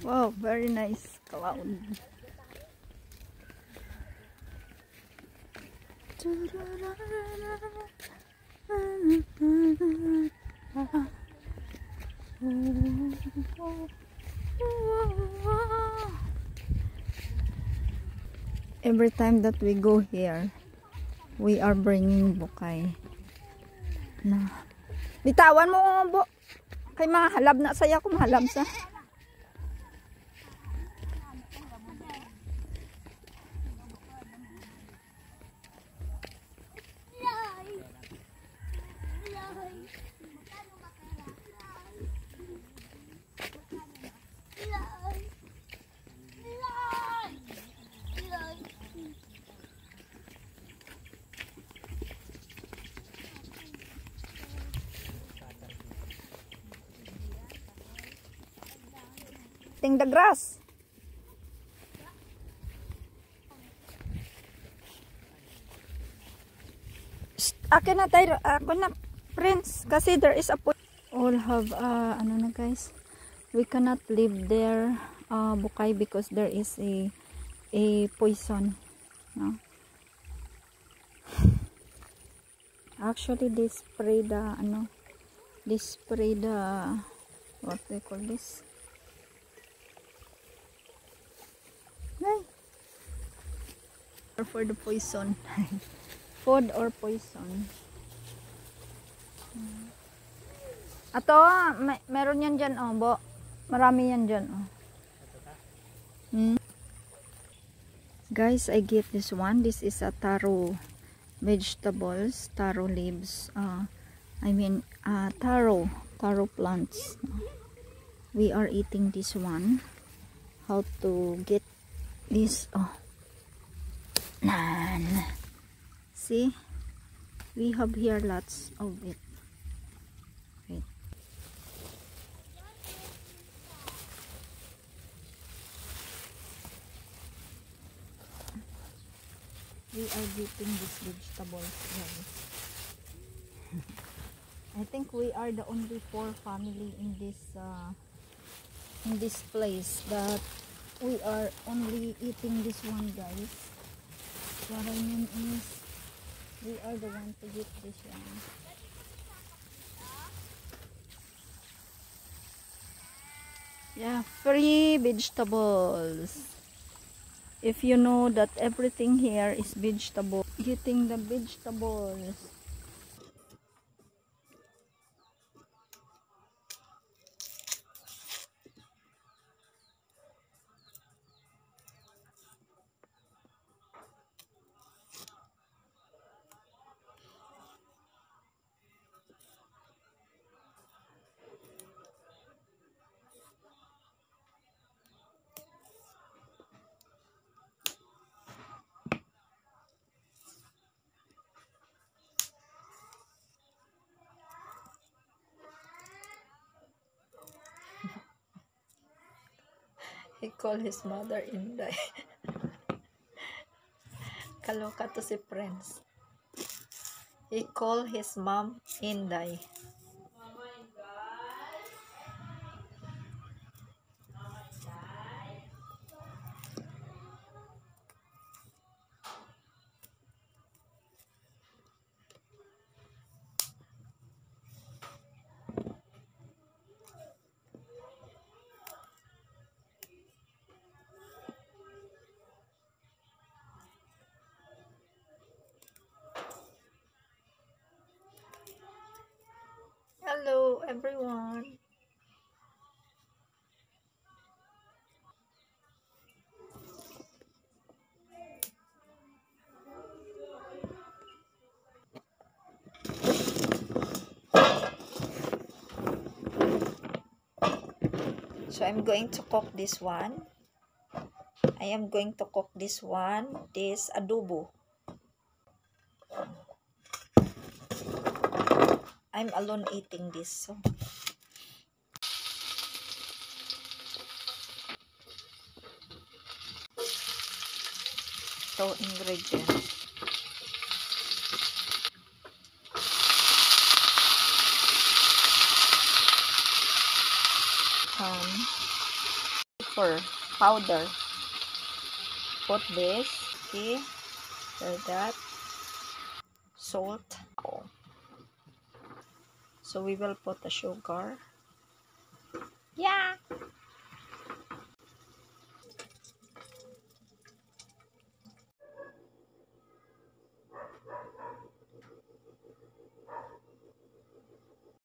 Wow, very nice cloud. Every time that we go here, we are bringing bukay. Na. Bitawan mo bo. Kay mga halab na saya ko mahalab sa. Ting the grass. Akin na tayo, ako na friends, kasi there is a all have ano na guys, we cannot live there bukay because there is a poison, no? Actually they spray the what they call this, for the poison. Food or poison. Ato, meron yan dyan, oh, bo. Marami yan dyan, oh. Guys, I get this one. This is a taro vegetables, taro leaves. Taro plants. We are eating this one. How to get this? Oh, see, we have here lots of it. Wait. We are getting these vegetables, guys. I think we are the only 4 family in this place that we are only eating this one, guys. What I mean is, we are the one to get this one. Yeah, free vegetables. If you know that everything here is vegetable, getting the vegetables. He called his mother Inday. Kaloka to si friends. He called his mom Inday. Hello everyone. So I'm going to cook this one. I am going to cook this one, this adobo. I'm alone eating this, so So, ingredients. For powder. Put this. Okay. So that. Salt. So we will put the sugar. Yeah.